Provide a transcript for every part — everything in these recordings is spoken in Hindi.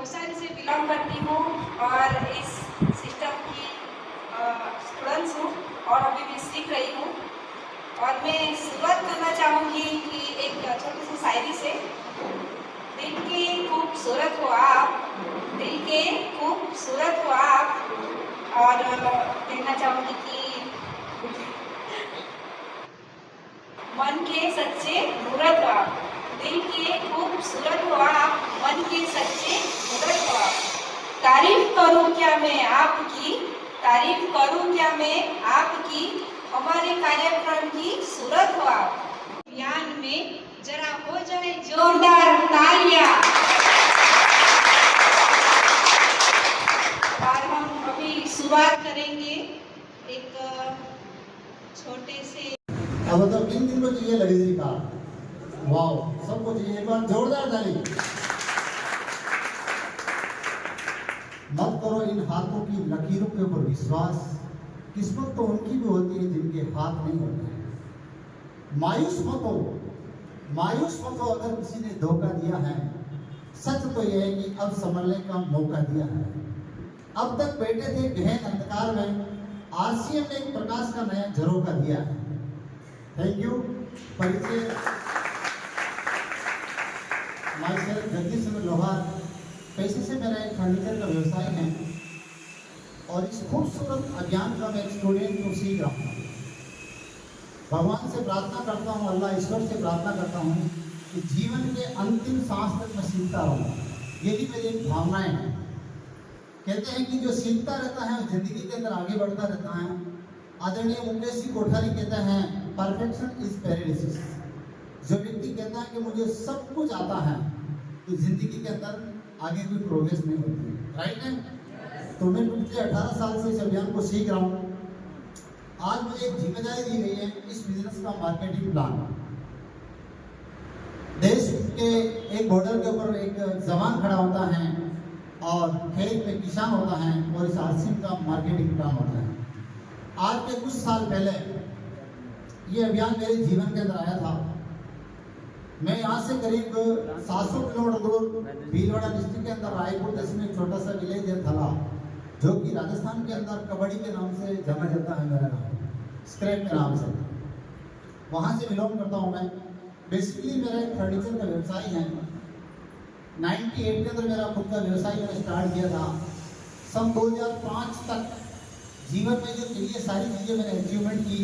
नवसारी से बिलोंग करती हूँ और इस सिस्टम की स्टूडेंट्स हूँ और अभी भी सीख रही हूँ। और मैं शुरुआत करना चाहूँगी कि एक छोटी सी शायरी से। दिल के खूबसूरत हो आप, दिल के खूबसूरत हो आप, और कहना चाहूँगी कि मन के सच्चे मूरत हो आप, दिल के खूबसूरत हो आप, मन के सच्चे मूरत हो आप। तारीफ करूं क्या मैं आपकी, तारीफ करूं क्या मैं आपकी, हमारे कार्यक्रम की सूरत हो आप। ज्ञान में जरा हो जाए जोरदार तालियां। और हम अभी शुरुआत करेंगे एक छोटे से। अब तो किन दिन को चाहिए लग्जरी कार? वाओ, सबको चाहिए एक बार जोरदार ताली। मत करो इन हाथों की लकीरों के ऊपर विश्वास, किस्मत तो उनकी भी होती है जिनके हाथ नहीं होते हैं। मायूस मत हो, मायूस मत हो अगर किसी ने धोखा दिया है। सच तो यह है कि अब संभलने का मौका दिया है। अब तक बैठे थे गहन अंधकार में, आरसीएम ने एक प्रकाश का नया झरोका दिया है। Thank you. परिचय माय सेल्फ जगदीश चंद्र लोहार। पैसे से मेरा एक फर्नीचर का व्यवसाय है और इस खूबसूरत अभियान का मैं स्टूडेंट को सीख रहा हूँ। भगवान से प्रार्थना करता हूँ, अल्लाह ईश्वर से प्रार्थना करता हूँ कि जीवन के अंतिम सांस तक मैं सीखता रहूँ। यही मेरी एक भावनाएं हैं। कहते हैं कि जो सीखता रहता है जिंदगी के अंदर आगे बढ़ता रहता है। आदरणीय मुकेश जी कोठारी कहते हैं परफेक्शन इज पैरालिसिस। जो व्यक्ति कहता है कि मुझे सब कुछ आता है तो जिंदगी के अंदर आगे कोई प्रोग्रेस नहीं होती, राइट है। तो मैं पिछले 18 साल से इस अभियान को सीख रहा हूँ। आज मुझे एक जिम्मेदारी दी गई है इस बिजनेस का मार्केटिंग प्लान। देश के एक बॉर्डर के ऊपर एक जवान खड़ा होता है और खेत में किसान होता है और इस आरसीएम का मार्केटिंग प्लान होता है। आज के कुछ साल पहले ये अभियान मेरे जीवन के अंदर आया था। मैं यहाँ से करीब 700 किलोमीटर दूर भीलवाड़ा डिस्ट्रिक्ट के अंदर रायपुर देश में छोटा सा विलेज है थला, जो कि राजस्थान के अंदर कबड्डी के नाम से जाना जाता है, मेरा नाम स्क्रैप के नाम से। वहाँ से बिलोंग करता हूँ मैं। बेसिकली मेरा एक फर्नीचर का व्यवसाय है। 98 के अंदर मेरा खुद का व्यवसाय मैंने स्टार्ट किया था। सन 2005 तक जीवन में जो चाहिए सारी चीज़ें मैंने अचीवमेंट की।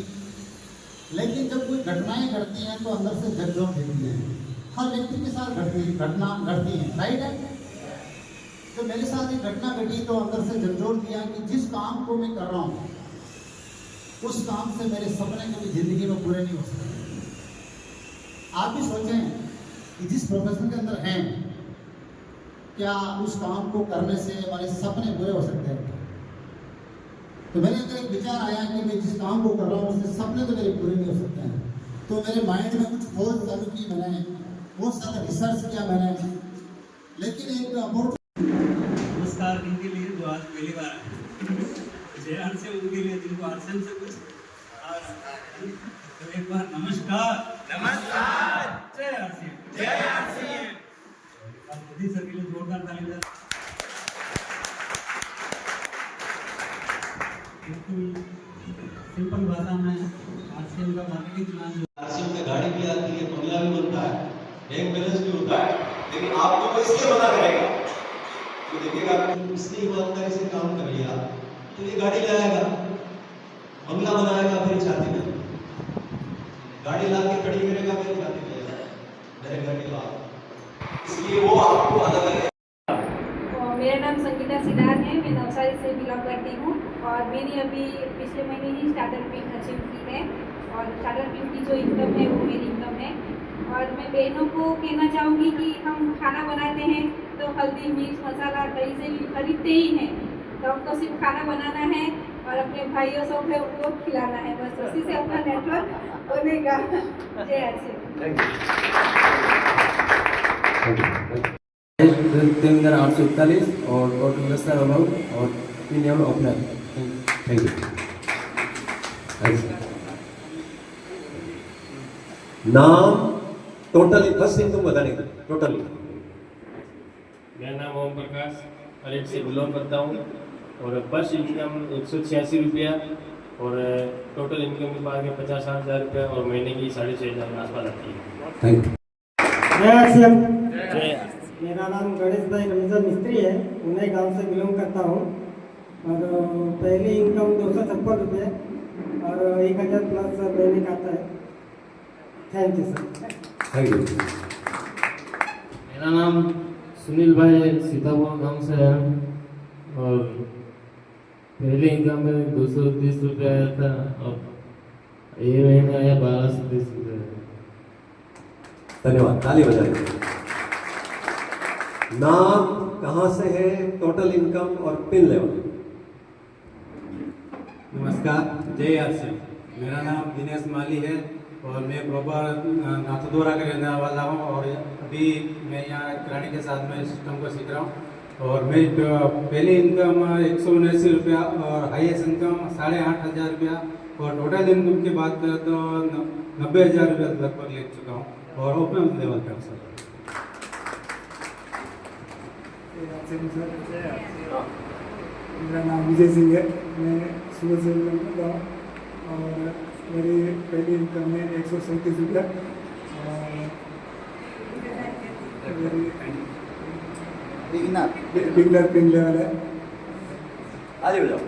लेकिन जब कोई घटनाएं घटती हैं तो अंदर से झकझोर देती हैं। हर व्यक्ति के साथ घटना घटती है, राइट है। तो मेरे साथ एक घटना घटी तो अंदर से झकझोर दिया कि जिस काम को मैं कर रहा हूँ उस काम से मेरे सपने कभी जिंदगी में पूरे नहीं हो सकते। आप भी सोचें कि जिस प्रोफेशन के अंदर हैं, क्या उस काम को करने से हमारे सपने पूरे हो सकते हैं? तो मेरे अंदर एक विचार आया कि मैं जिस काम को कर रहा हूँ उससे सपने तो मेरे पूरे नहीं हो सकते हैं। तो मेरे माइंड में कुछ खोज चालू की मैंने, बहुत सारा रिसर्च किया मैंने, लेकिन एक नमस्कार इनके लिए जो आज पहली बार जयराम से उनके लिए जिनको आरसीएम से कुछ तो एक बार नमस्कार। नमस्कार। जय आरसीएम, जय आरसीएम। मोदी सर के लिए जोरदार ताली। सिंपल भाषा में आरसीएम का मार्केटिंग प्लान, आरसीएम में गाड़ी भी आती है, बंगला भी बनता है, बैंक बैलेंस भी होता है, लेकिन आपको तो इसलिए मना करेगा तो देखिएगा इसने ईमानदारी से काम कर लिया तो ये गाड़ी लाएगा, बंगला बनाएगा मेरी छाती में, गाड़ी ला के खड़ी करेगा मेरी छाती में, मेरे घर के बाहर, इसलिए वो आपको अलग है। मेरा नाम संगीता सिदार है। मैं नवसारी से बिलोंग करती हूँ और मैंने अभी पिछले महीने ही स्टार्टर पिन अचीव की है और स्टार्टर पिन की जो इनकम है वो मेरी इनकम है। और मैं बहनों को कहना चाहूँगी कि हम खाना बनाते हैं तो हल्दी मिर्च मसाला कहीं से भी खरीदते ही हैं, तो हमको सिर्फ खाना बनाना है और अपने भाइयों सब है उनको खिलाना है, बस उसी से अपना नेटवर्क बनेगा। जय आरसीएम 841 और टोटल 10 अमाउंट और प्रीमियम ऑफलाइन। Thank you. नाम टोटली, बस इनकम बताने की टोटली मेरा नाम ओम प्रकाश अरेट से बिलोंग करता हूँ और फर्स्ट इनकम 186 रुपया और टोटल इनकम की बात में 50,000 रुपया और महीने की 6,500 के आसपास आती है। Thank you. मेरा नाम गणेश भाई रमजान मिस्त्री है, उन्हें गांव से बिलोंग करता हूँ और पहली इनकम 256 रुपये और 1,000 प्लस महीने का आता है। Thank you sir. Thank you. मेरा नाम सुनील भाई सीतापुर गांव से है और पहले इनकम में 230 रुपये आया था और ये महीने आया 1,230 रुपये। धन्यवाद, ताली बजाइए। नाम कहाँ से है, टोटल इनकम और पिन लेवल। नमस्कार, जय आरसीएम। मेरा नाम दिनेश माली है और मैं प्रॉपर नाथद्वारा का रहने वाला हूँ और अभी मैं यहाँ किराने के साथ में सिस्टम को सीख रहा हूँ और मैं पहली इनकम 179 रुपया और हाईएस्ट इनकम 8,500 रुपया और टोटल इनकम की बात करें तो 90,000 रुपया लगभग ले चुका हूँ और ओपन लेवल पे हूँ सर। मेरा नाम विजय सिंह है, मैं सुबह से बिलोंग करता हूँ और मेरी पहली इनकम है 137 रुपया और मेरी बिगनर पिन लेवल है। ताली बजाओ।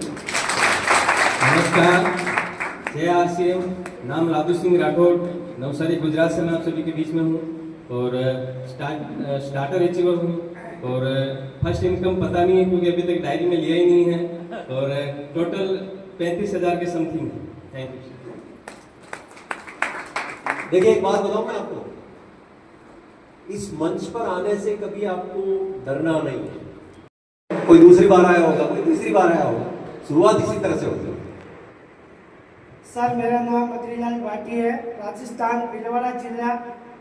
नमस्कार, जय आरसीएम। नाम लादू सिंह राठौड़, नवसारी गुजरात से मैं आप सभी के बीच में हूँ और स्टार्टर अचीवर हूँ और फर्स्ट इनकम पता नहीं है क्योंकि अभी तक डायरी में लिया ही नहीं है और टोटल 35,000 के समथिंग है। Thank you. देखिए एक बात बताऊं मैं आपको, इस मंच पर आने से कभी आपको डरना नहीं है। कोई दूसरी बार आया होगा, कोई तीसरी बार आया होगा, शुरुआत इसी तरह से होती है। सर मेरा नाम बद्रीलाल भाटी है, राजस्थान भीलवाड़ा जिला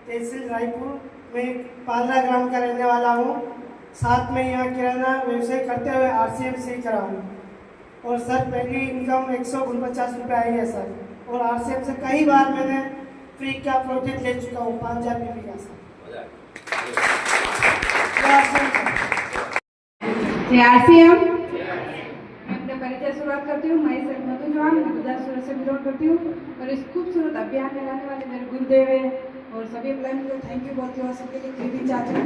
तहसील रायपुर में पालरा ग्राम का रहने वाला हूँ। साथ में यहाँ किराना व्यवसाय करते हुए आरसीएम सीख रहा हूँ और सर पहली इनकम 149 रुपये आई है सर और आरसीएम से कई बार मैंने फ्री का प्रोजेक्ट ले चुका हूँ 5,000 बीबी का सर। जय आरसीएम। मैं अपने परिचय शुरुआत करती हूँ। मैं सर मधु चौहान, मैं गुजरात सूरत से बिलोंग करती हूँ और इस खूबसूरत अभियान में लाने वाले मेरे गुरुदेव हैं और सभी एम्प्लॉय को थैंक यू बोलती हूँ। सबके लिए कृति चाहती हूँ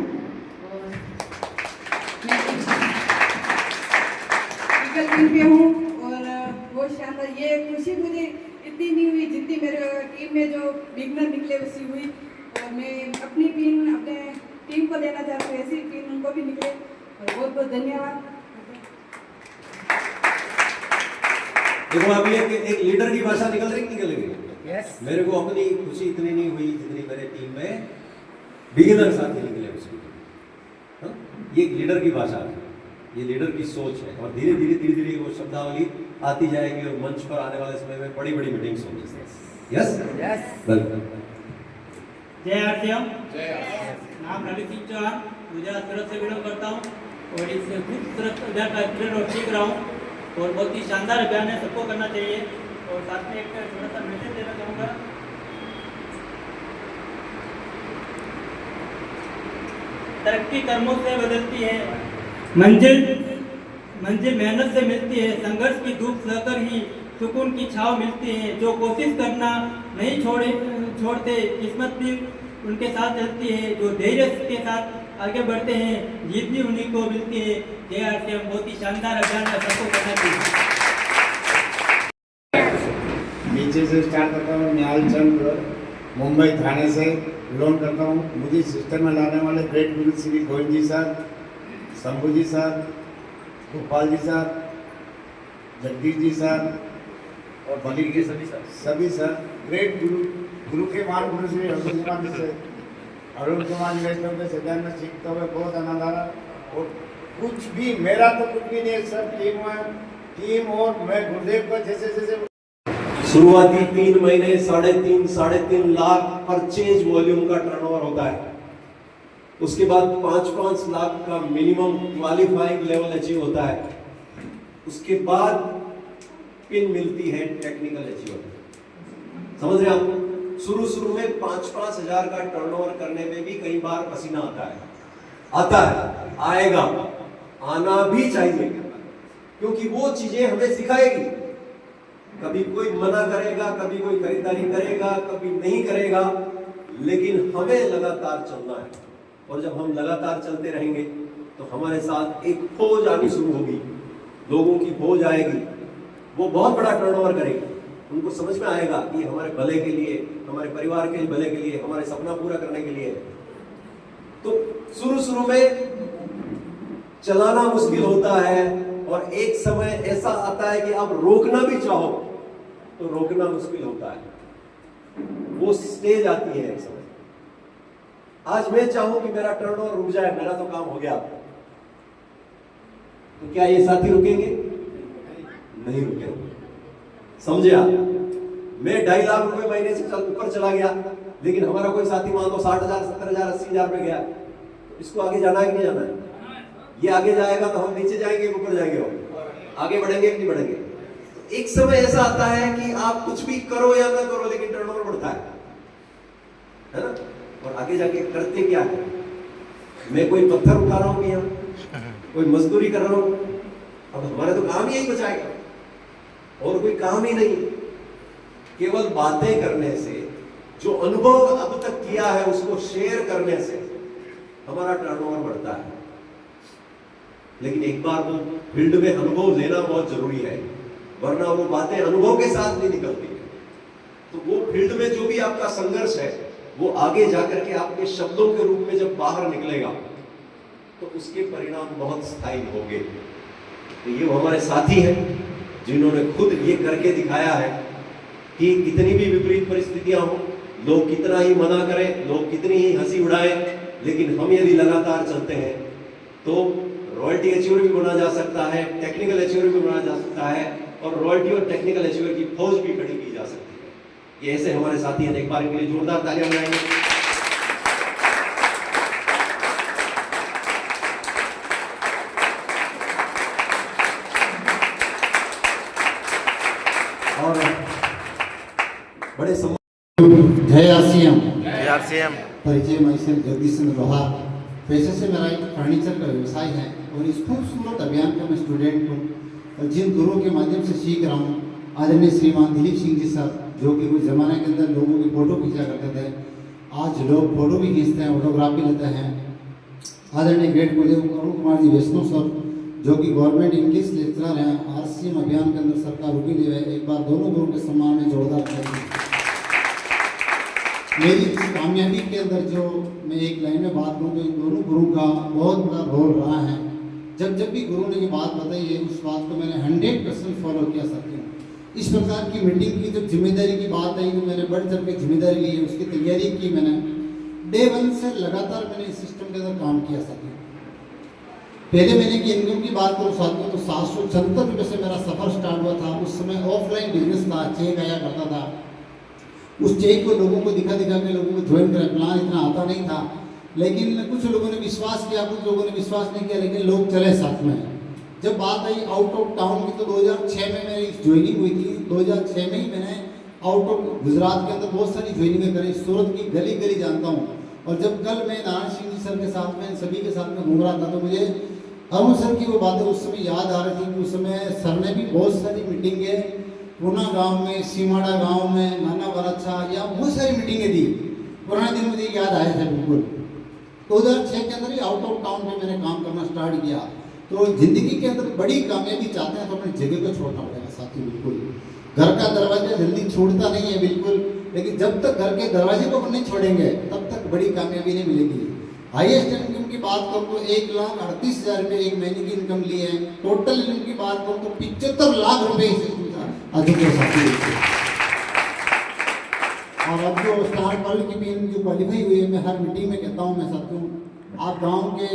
और मैं टिकल पे हूँ और बहुत शानदार ये खुशी मुझे इतनी नहीं हुई जितनी मेरे टीम में जो बिगनर निकले उसी हुई और मैं अपनी पिन अपने टीम को देना चाहती हूँ, ऐसी पिन उनको भी निकले और बहुत बहुत धन्यवाद। देखो अभी एक लीडर की भाषा निकल रही है। Yes. मेरे को अपनी खुशी इतनी नहीं हुई जितनी मेरे टीम में बिगिनर साथी निकले उसकी। ये एक लीडर की भाषा है, ये लीडर की सोच है और धीरे धीरे वो शब्दावली आती जाएगी और मंच पर आने वाले समय में बड़ी बड़ी मीटिंग्स होंगी। Yes yes welcome. जय आरसीएम। नाम रवि सिंह चौहान, गुजरात सूरत से बिलोंग करता हूँ और इस खूबसूरत अभियान का ट्रेन और सीख रहा हूँ और बहुत ही शानदार अभियान है, सबको करना चाहिए और साथ में एक छोटा सा मैसेज देना चाहूँगा। तरक्की कर्मों से बदलती है, मंजिल मेहनत से मिलती है, संघर्ष की धूप सहकर ही सुकून की छाव मिलती है। जो कोशिश करना नहीं छोड़ते किस्मत भी उनके साथ चलती है, जो धैर्य के साथ आगे बढ़ते हैं जीत भी उन्हीं को मिलती है। जय आरसीएम। बहुत ही शानदार अभियान का सबको करना चाहिए। नीचे से स्टार्ट करता हूँ। न्याल चंद, मुंबई थाने से बिलोंग करता हूँ। मुझे सिस्टम में लाने वाले ग्रेट गुरु श्री गोविंद जी सर, शंभू जी sir, Gopal ji sir, Jagdish ji sir और बली के सभी सर ग्रेट गुरु के मान गुरु श्री अरुण कुमार जी वैष्णव के सदन में सीखते हुए बहुत आनंद आ रहा और कुछ भी मेरा तो कुछ भी नहीं, सब टीम और मैं गुरुदेव का जैसे शुरुआती 3 महीने 3.5 लाख परचेज वॉल्यूम का टर्नओवर होता है। उसके बाद 5-5 लाख का मिनिमम क्वालिफाइंग लेवल अचीव होता है। उसके बाद पिन मिलती है टेक्निकल अचीवर। समझ रहे हैं आप? शुरू में 5-5 हजार का टर्नओवर करने में भी कई बार पसीना आता है आता है, आएगा, आना भी चाहिए, क्योंकि वो चीजें हमें सिखाएगी। कभी कोई मना करेगा, कभी कोई खरीदारी करेगा, कभी नहीं करेगा, लेकिन हमें लगातार चलना है। और जब हम लगातार चलते रहेंगे तो हमारे साथ एक फौज आनी शुरू होगी, लोगों की फौज आएगी, वो बहुत बड़ा टर्नओवर करेगी। उनको समझ में आएगा कि हमारे भले के लिए, हमारे परिवार के भले के लिए, हमारे सपना पूरा करने के लिए। तो शुरू में चलाना मुश्किल होता है, और एक समय ऐसा आता है कि आप रोकना भी चाहो तो रोकना मुश्किल होता है। वो स्टेज आती है एक समय। आज मैं चाहूं कि मेरा टर्नओवर रुक जाए, मेरा तो काम हो गया, तो क्या ये साथी रुकेंगे? नहीं रुकेंगे। समझे आप? मैं 2.5 लाख रुपए महीने से ऊपर चला गया, लेकिन हमारा कोई साथी मान लो 60,000, 70,000, 80,000 पे गया, इसको आगे जाना है कि नहीं जाना है? ये आगे जाएगा तो हम नीचे जाएंगे, ऊपर जाएंगे, और आगे बढ़ेंगे कि नहीं बढ़ेंगे? तो एक समय ऐसा आता है कि आप कुछ भी करो या ना करो, लेकिन टर्नओवर बढ़ता है ना? और आगे जाके करते क्या है? मैं कोई पत्थर उठा रहा हूं यहाँ, कोई मजदूरी कर रहा हूं, अब हमारा तो काम यही बचाएगा, और कोई काम ही नहीं। केवल बातें करने से, जो अनुभव अब तक किया है उसको शेयर करने से हमारा टर्नओवर बढ़ता है। लेकिन एक बार वो फील्ड में अनुभव लेना बहुत जरूरी है, वरना वो बातें अनुभव के साथ नहीं निकलती है। तो वो फील्ड में जो भी आपका संघर्ष है, वो आगे जाकर के आपके शब्दों के रूप में जब बाहर निकलेगा तो उसके परिणाम बहुत स्थायी होंगे। तो ये वो हमारे साथी हैं जिन्होंने खुद ये करके दिखाया है कि कितनी भी विपरीत परिस्थितियां हो, लोग कितना ही मना करें, लोग कितनी ही हंसी उड़ाएं, लेकिन हम यदि लगातार चलते हैं तो रॉयल्टी अचीवर भी बना जा सकता है, टेक्निकल अचीवर भी बना जा सकता है, और रॉयल्टी और टेक्निकल अचीवर की फौज भी खड़ी की जा सकती है। ये ऐसे हमारे साथी हैं, एक बार इनके लिए जोरदार तालियां बजाएंगे। और बड़े जय आरसीएम। जय आरसीएम। परिचय मैं जगदीश चंद्र लोहार, पेशे से मेरा एक फर्नीचर का व्यवसाय है, और इस खूबसूरत अभियान का मैं स्टूडेंट हूँ, और जिन गुरुओं के माध्यम से सीख रहा हूँ, आदरणीय श्रीमान दिलीप सिंह जी सर, जो कि कुछ ज़माने के अंदर लोगों की फ़ोटो खींचा करते थे, आज लोग फ़ोटो भी खींचते हैं, ऑटोग्राफ भी लेते हैं। आदरणीय ग्रेट अरुण कुमार जी वैष्णव सर, जो कि गवर्नमेंट इंग्लिश लेक्चरर हैं, आरसीएम अभियान के अंदर सरकार रुकी हुई है। एक बार दोनों गुरुओं के सम्मान में जोरदार तालियां। मेरी कामयाबी के अंदर जो मैं एक लाइन में बात करूँ तो इन दोनों गुरु का बहुत बड़ा रोल रहा है। जब भी गुरु ने ये बात बताई है, उस बात को मैंने 100% फॉलो किया सकती हूँ। इस प्रकार की मीटिंग की जब जिम्मेदारी की बात आई तो मैंने बढ़ चढ़ के जिम्मेदारी ली है, उसकी तैयारी की मैंने। डे 1 से लगातार मैंने इस सिस्टम के अंदर काम किया सकती हूँ। पहले महीने की इनकम की बात करूँ साथियों तो 776 रुपये से मेरा सफ़र स्टार्ट हुआ था। उस समय ऑफलाइन बिजनेस था, चेक आया करता था। उस चेक को लोगों को दिखा के लोगों को ज्वाइन करें, प्लान इतना आता नहीं था, लेकिन कुछ लोगों ने विश्वास किया, कुछ लोगों ने विश्वास नहीं किया, लेकिन लोग चले साथ में। जब बात आई आउट ऑफ टाउन की तो 2006 में मेरी ज्वाइनिंग हुई थी। 2006 में ही मैंने आउट ऑफ गुजरात के अंदर बहुत सारी ज्वाइनिंगें करी, सूरत की गली गली जानता हूँ। और जब कल मैं नारायण सिंह जी सर के साथ में सभी के साथ में घूम रहा था तो मुझे अरुण सर की वो बातें उस समय याद आ रही थी कि उस समय सर ने भी बहुत सारी मीटिंगें पूना गांव में, सीमाड़ा गांव में, नाना बराच्छा, या बहुत सारी मीटिंगें दी। पुराने दिन मुझे याद आए थे बिल्कुल। 2006 के अंदर ही आउट ऑफ टाउन में मैंने काम करना स्टार्ट किया। तो जिंदगी के अंदर बड़ी कामयाबी चाहते हैं तो अपनी जगह को छोड़ना पड़ेगा साथी। बिल्कुल घर का दरवाजा जल्दी छोड़ता नहीं है बिल्कुल, लेकिन जब तक घर के दरवाजे को नहीं छोड़ेंगे तब तक बड़ी कामयाबी नहीं मिलेगी। हाईएस्ट इनकम की बात करूँ तो 1,38,000 रुपये एक महीने की इनकम ली है। टोटल इनकम की बात करूँ तो 75 लाख रुपए अधिक है साथी। और अब जो स्टार वर्ल्ड की भी जो क्वालिफाई हुई है, मैं हर मीटिंग में कहता हूँ मैं साथियों, आप गांव के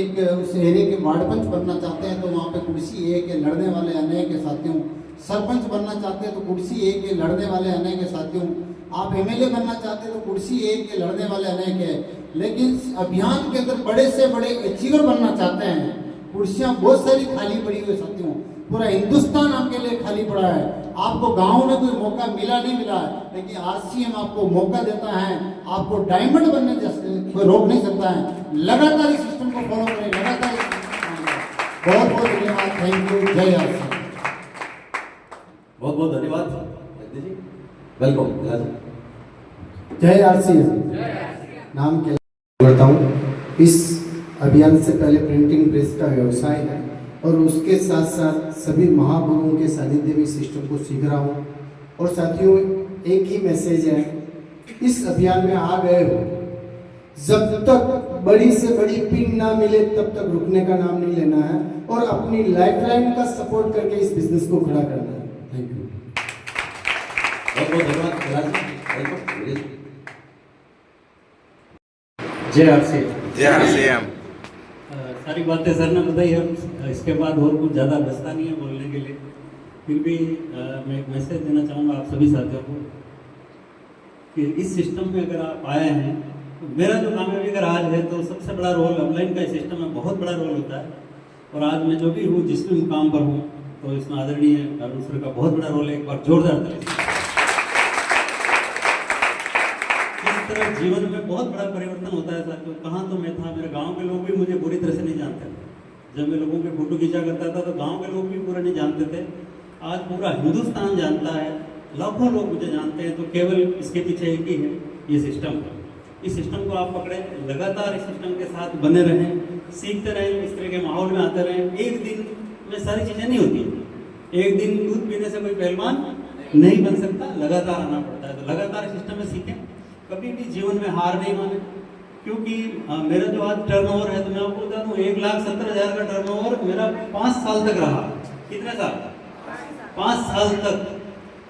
एक उस एरिया के वार्ड पंच बनना चाहते हैं तो वहाँ पे कुर्सी एक है, लड़ने वाले अनेक है साथियों। सरपंच बनना चाहते हैं तो कुर्सी एक है, लड़ने वाले अनेक है साथियों। आप एमएलए बनना चाहते हैं तो कुर्सी एक है, लड़ने वाले अनेक है। लेकिन अभियान के अंदर बड़े से बड़े अचीवर बनना चाहते हैं, कुर्सियाँ बहुत सारी खाली पड़ी हुई साथियों। पूरा हिंदुस्तान आपके लिए खाली पड़ा है। आपको गांव में कोई मौका मिला नहीं मिला है, लेकिन आरसीएम आपको मौका देता है, आपको डायमंड बनने जैसे कोई रोक नहीं सकता है। लगातार इस सिस्टम को फॉलो करें, लगातार बहुत बहुत धन्यवाद। Thank you. जय आरसीएम। बहुत बहुत धन्यवाद जी, वेलकम। जय आरसीएम। नाम के करता हूँ। इस अभियान से पहले प्रिंटिंग प्रेस का व्यवसाय है और उसके साथ साथ सभी महागुरुओं के सानिध्य में सिस्टम को सीख रहा हूँ। और साथियों, एक ही मैसेज है, इस अभियान में आ गए हो, जब तक बड़ी से बड़ी पिन ना मिले तब तक रुकने का नाम नहीं लेना है और अपनी लाइफलाइन का सपोर्ट करके इस बिजनेस को खड़ा करना है। Thank you. बहुत बहुत धन्यवाद। जय आरसीएम। जय आरसीएम। सारी बातें सर ने बताई है, इसके बाद और कुछ ज़्यादा बचता नहीं है बोलने के लिए। फिर भी मैं एक मैसेज देना चाहूँगा आप सभी साथियों को कि इस सिस्टम में अगर आप आए हैं, तो मेरा जो काम है अगर आज है तो सबसे बड़ा रोल ऑनलाइन का सिस्टम में बहुत बड़ा रोल होता है। और आज मैं जो भी हूँ, जिस भी मुकाम पर हूँ, तो इसमें आदरणीय अरुण सर का बहुत बड़ा रोल है। एक बार जोरदार ताली। इस तरह जीवन में बहुत बड़ा परिवर्तन होता है साथियों। कहाँ तो मैं था, मेरे गांव के लोग भी मुझे बुरी तरह से नहीं जानते थे। जब मैं लोगों के फोटो खींचा करता था तो गांव के लोग भी पूरा नहीं जानते थे। आज पूरा हिंदुस्तान जानता है, लाखों लोग मुझे जानते हैं। तो केवल इसके पीछे एक ही है, ये सिस्टम। इस सिस्टम को आप पकड़े, लगातार इस सिस्टम के साथ बने रहें, सीखते रहें, इस तरह के माहौल में आते रहें। एक दिन में सारी चीज़ें नहीं होती। एक दिन दूध पीने से कोई पहलवान नहीं बन सकता, लगातार आना पड़ता है। तो लगातार सिस्टम में सीखें, कभी भी जीवन में हार नहीं माने। क्योंकि मेरा जो आज टर्नओवर है, तो मैं आपको बता दूं 1,70,000 का टर्नओवर मेरा 5 साल तक रहा। कितने साल? 5 साल तक।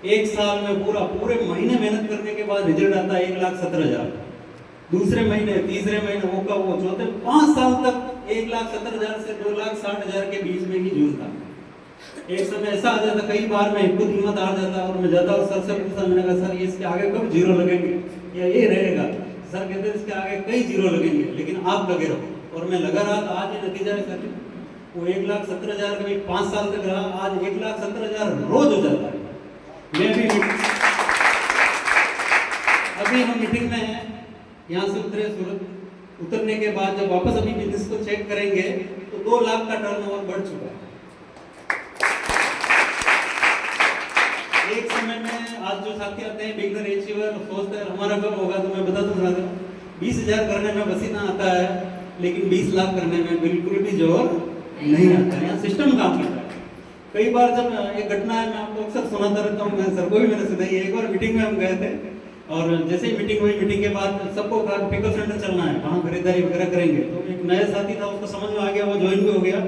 एक साल में पूरे महीने मेहनत करने के बाद रिजल्ट आता है 1,70,000। दूसरे महीने, तीसरे महीने, वो का वो, चौथे, 5 साल तक 1,70,000 से 2,60,000 के बीच में ही जूझता। एक समय ऐसा आ जाता, कई बार मैं खुद हिम्मत हार जाता और मैं जाता और सर से पूछता, मैंने कहा सर ये इसके आगे कब जीरो लगेंगे या ये रहेगा? सर कहते हैं इसके आगे कई जीरो लगेंगे, लेकिन आप लगे रहो। और मैं लगा रहा, तो आज ये नतीजा है सर। वो 1,70,000 का भी 5 साल तक रहा, आज 1,70,000 रोज हो जाता है। मैं भी अभी हम मीटिंग में हैं, यहाँ से उतरे सूरत, उतरने के बाद जब वापस अभी बिजनेस को चेक करेंगे तो 2 लाख का टर्नओवर बढ़ चुका है। एक समय में आज जो साथी आते हैं बिगनर अचीवर, सोचते हैं हमारा कब होगा, तो मैं बता दूं 20,000 करने में पसीना आता है, लेकिन 20 लाख करने में बिल्कुल भी जोर नहीं आता है। यहाँ सिस्टम काम करता है। कई बार जब एक घटना है, मैं आपको अक्सर सुनाता रहता हूँ, मैं सर को भी मैंने सुनाई है। एक बार मीटिंग में हम गए थे और जैसे ही मीटिंग हुई, मीटिंग के बाद सबको कहा पिकअप सेंटर चलना है, वहाँ खरीदारी वगैरह करेंगे। तो एक नया साथी था, उसको समझ में आ गया, वो ज्वाइन भी हो गया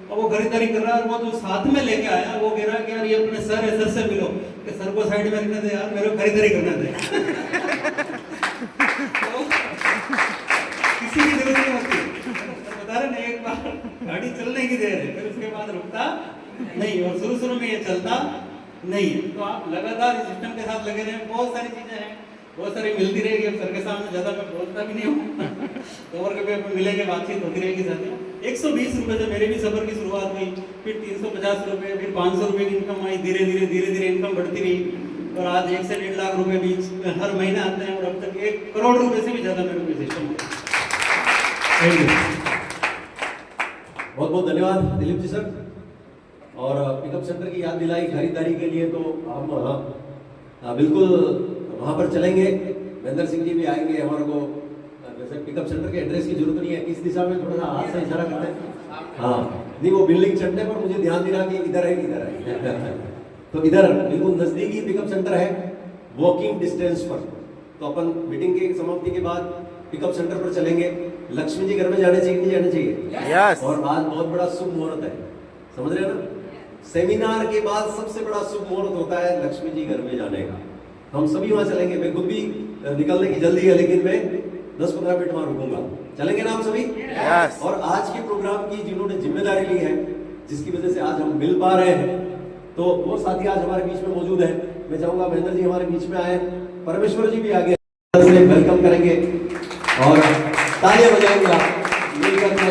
और वो खरीदारी कर रहा है। और वो जो साथ में लेके आया, वो कह रहा है कि यार ये अपने सर है, सर से मिलो। कि सर को साइड में रखने दे यार, मेरे को खरीदारी करने दे। तो किसी की जरूरत नहीं होती। बता रहे ना, एक बार गाड़ी चलने की देर है, फिर उसके बाद रुकता नहीं, और शुरू में ये चलता नहीं है। तो आप लगातार इस सिस्टम के साथ लगे रहें। बहुत सारी चीजें हैं, बहुत सारी मिलती रहेगी। अब सर के सामने ज्यादा मैं बोलता भी नहीं हूँ, तो और कभी मिलेंगे, बातचीत होती रहेगी साथियों। 120 रुपए से मेरे भी सफर की शुरुआत हुई, फिर 350 रुपए, फिर 500 रुपए की इनकम आई। धीरे धीरे इनकम बढ़ती रही और आज 1 से 1.5 लाख रुपए बीच हर महीने आते हैं और अब तक 1 करोड़ रुपए से भी ज्यादा मेरे को सिस्टम। बहुत बहुत धन्यवाद दिलीप जी सर। और पिकअप सेंटर की याद दिलाई खरीदारी के लिए, तो हम बिल्कुल वहाँ पर चलेंगे। महेंद्र सिंह जी भी आएंगे हमारे को। वैसे पिकअप सेंटर के एड्रेस की जरूरत नहीं है, किस दिशा में थोड़ा सा हाथ से इशारा करते हैं। हाँ, नहीं वो बिल्डिंग चढ़ने पर मुझे ध्यान दिला कि इधर है, इधर है। तो इधर बिल्कुल नजदीकी पिकअप सेंटर है, वॉकिंग डिस्टेंस पर। तो अपन मीटिंग की समाप्ति के बाद पिकअप सेंटर पर चलेंगे। लक्ष्मी जी घर में जाने चाहिए, नहीं जाने चाहिए? यस। और आज बहुत बड़ा शुभ मुहूर्त है, समझ रहे हैं ना? सेमिनार के बाद सबसे बड़ा शुभ मुहूर्त होता है लक्ष्मी जी घर में जाने का। हम सभी वहां चलेंगे। मैं खुद भी निकलने की जल्दी है, लेकिन मैं 10-15 मिनट वहां रुकूंगा। चलेंगे ना हम सभी? यस। और आज के प्रोग्राम की जिन्होंने जिम्मेदारी ली है, जिसकी वजह से आज हम मिल पा रहे हैं, तो वो साथी आज हमारे बीच में मौजूद है। मैं चाहूंगा महेंद्र जी हमारे बीच में आए, परमेश्वर जी भी आगे से वेलकम करेंगे और तालियां बजाएंगे आप मिलकर के।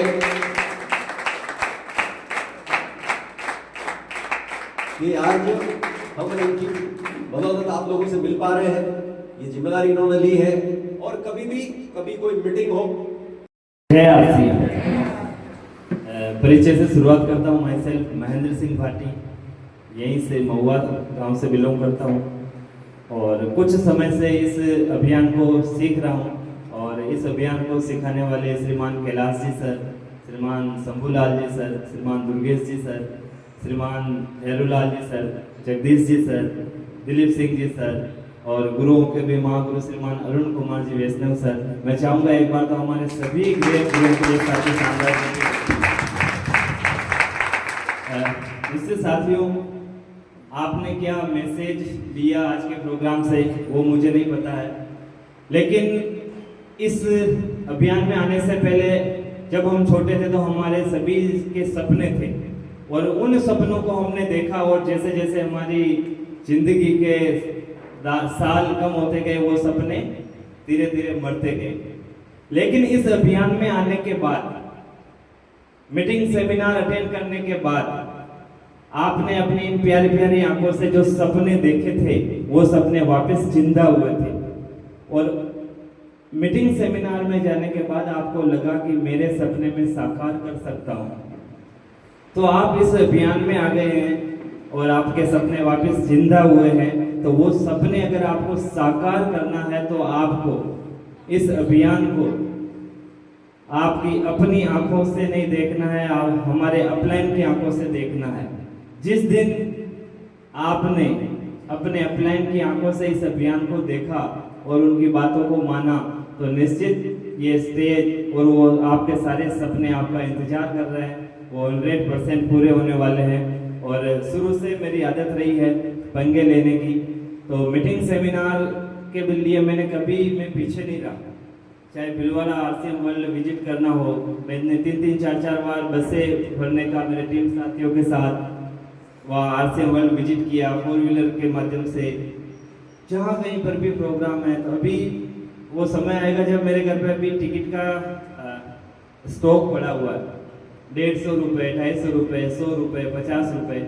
ये आज हम इनकी बदौलत आप लोगों से मिल पा रहे हैं, ये जिम्मेदारी इन्होंने ली है। और कभी कोई मीटिंग हो। जय आरसी। परिचय से शुरुआत करता हूँ। माई सेल्फ महेंद्र सिंह भाटी, यहीं से महुआ गांव से बिलोंग करता हूँ और कुछ समय से इस अभियान को सीख रहा हूँ। और इस अभियान को सिखाने वाले श्रीमान कैलाश जी सर, श्रीमान शंभूलाल जी सर, श्रीमान दुर्गेश जी सर, श्रीमान हेरूलाल जी sir, Jagdish ji sir, Dilip Singh ji sir और गुरुओं के भी महागुरु श्रीमान अरुण कुमार जी वैष्णव सर। मैं चाहूँगा एक बार तो हमारे सभी ग्रेट गुरुओं के लिए साथी शानदार। इससे साथियों, आपने क्या मैसेज लिया आज के प्रोग्राम से वो मुझे नहीं पता है, लेकिन इस अभियान में आने से पहले जब हम छोटे थे तो हमारे सभी के सपने थे और उन सपनों को हमने देखा और जैसे जैसे हमारी जिंदगी के साल कम होते गए वो सपने धीरे धीरे मरते गए। लेकिन इस अभियान में आने के बाद, मीटिंग सेमिनार अटेंड करने के बाद आपने अपनी इन प्यारी प्यारी आंखों से जो सपने देखे थे वो सपने वापस जिंदा हुए थे। और मीटिंग सेमिनार में जाने के बाद आपको लगा कि मेरे सपने में साकार कर सकता हूं, तो आप इस अभियान में आ गए हैं और आपके सपने वापस जिंदा हुए हैं। तो वो सपने अगर आपको साकार करना है तो आपको इस अभियान को आपकी अपनी आंखों से नहीं देखना है, आप हमारे अपलाइन की आंखों से देखना है। जिस दिन आपने अपने अपलाइन की आंखों से इस अभियान को देखा और उनकी बातों को माना तो निश्चित ये स्टेज और वो आपके सारे सपने आपका इंतजार कर रहे हैं, वो 100% पूरे होने वाले हैं। और शुरू से मेरी आदत रही है पंगे लेने की, तो मीटिंग सेमिनार के लिए मैंने कभी मैं पीछे नहीं रहा। चाहे भिलवाड़ा आरसीएम वर्ल्ड विजिट करना हो, मैंने 3-3, 4-4 बार बसें भरने का मेरे टीम साथियों के साथ वहाँ आरसीएम वर्ल्ड विजिट किया 4 व्हीलर के माध्यम से। जहाँ कहीं पर भी प्रोग्राम है तो अभी वो समय आएगा जब मेरे घर पे अभी टिकट का स्टॉक पड़ा हुआ है, 150 रुपये, 250 रुपये, 100 रुपये, 50 रुपये,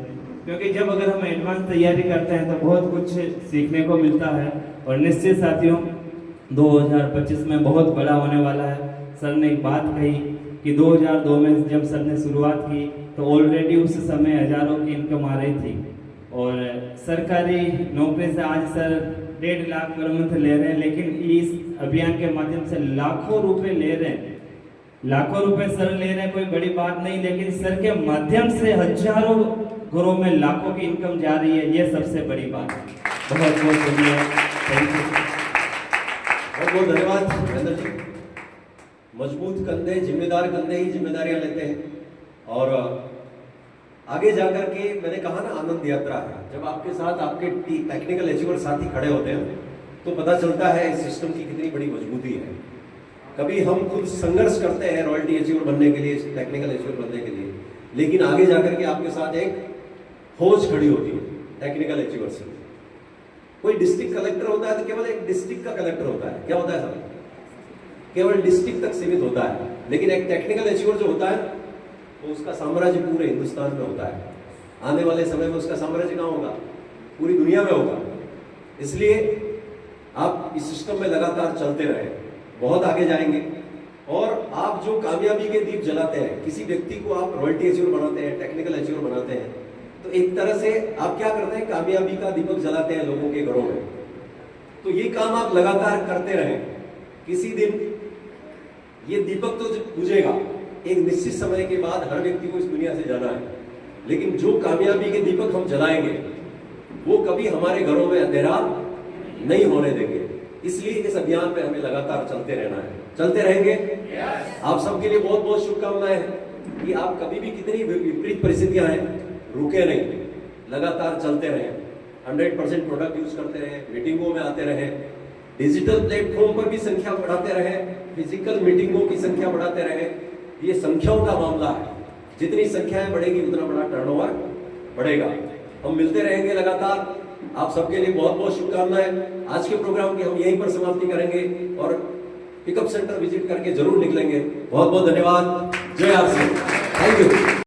क्योंकि जब अगर हम एडवांस तैयारी करते हैं तो बहुत कुछ सीखने को मिलता है। और निश्चित साथियों 2025 में बहुत बड़ा होने वाला है। सर ने एक बात कही कि 2002 में जब सर ने शुरुआत की तो ऑलरेडी उस समय हजारों की इनकम आ रही थी और सरकारी नौकरी से आज सर 1.5 लाख पर मंथ ले रहे हैं, लेकिन इस अभियान के माध्यम से लाखों रुपए ले रहे हैं। लाखों रुपए सर ले रहे हैं, कोई बड़ी बात नहीं, लेकिन सर के माध्यम से हजारों घरों में लाखों की इनकम जा रही है, ये सबसे बड़ी बात है। बहुत बहुत धन्यवाद, थैंक यू, बहुत बहुत धन्यवाद महेंद्र जी। मजबूत कंधे, जिम्मेदार कंधे ही जिम्मेदारियां लेते हैं। और आगे जाकर के मैंने कहा ना, आनंद यात्रा है। जब आपके साथ आपके टेक्निकल अचीवर साथी खड़े होते हैं तो पता चलता है इस सिस्टम की कितनी बड़ी मजबूती है। कभी हम खुद संघर्ष करते हैं रॉयल्टी अचीवर बनने के लिए, टेक्निकल अचीवर बनने के लिए, लेकिन आगे जाकर के आपके साथ एक फौज खड़ी होती है टेक्निकल अचीवर से। कोई डिस्ट्रिक्ट कलेक्टर होता है तो केवल एक डिस्ट्रिक्ट का कलेक्टर होता है, क्या होता है सर? केवल डिस्ट्रिक्ट तक सीमित होता है। लेकिन एक टेक्निकल अचीवर जो होता है तो उसका साम्राज्य पूरे हिंदुस्तान में होता है। आने वाले समय में उसका साम्राज्य कहाँ होगा? पूरी दुनिया में होगा। इसलिए आप इस सिस्टम में लगातार चलते रहे, बहुत आगे जाएंगे। और आप जो कामयाबी के दीप जलाते हैं, किसी व्यक्ति को आप रॉयल्टी अचीवर बनाते हैं, टेक्निकल अचीवर बनाते हैं, तो एक तरह से आप क्या करते हैं? कामयाबी का दीपक जलाते हैं लोगों के घरों में। तो ये काम आप लगातार करते रहें। किसी दिन ये दीपक तो बुझेगा, एक निश्चित समय के बाद हर व्यक्ति को इस दुनिया से जाना है, लेकिन जो कामयाबी के दीपक हम जलाएंगे वो कभी हमारे घरों में अंधेरा नहीं होने देंगे। इसलिए इस अभियान में हमें लगातार चलते रहना है। चलते रहेंगे। आप सबके लिए बहुत बहुत शुभकामनाएं कि आप कभी भी कितनी विपरीत परिस्थितियां हैं, रुके नहीं, लगातार चलते रहें, 100% प्रोडक्ट यूज करते रहें, मीटिंगों में आते रहें, डिजिटल प्लेटफॉर्म पर भी संख्या बढ़ाते रहें, फिजिकल मीटिंगों की संख्या बढ़ाते रहें। ये संख्याओं का मामला है, जितनी संख्याएं बढ़ेगी उतना बड़ा टर्नओवर बढ़ेगा। हम मिलते रहेंगे लगातार। आप सबके लिए बहुत बहुत शुभकामनाएं। आज के प्रोग्राम की हम यहीं पर समाप्ति करेंगे और पिकअप सेंटर विजिट करके जरूर निकलेंगे। बहुत बहुत धन्यवाद। जय आरसी, थैंक यू।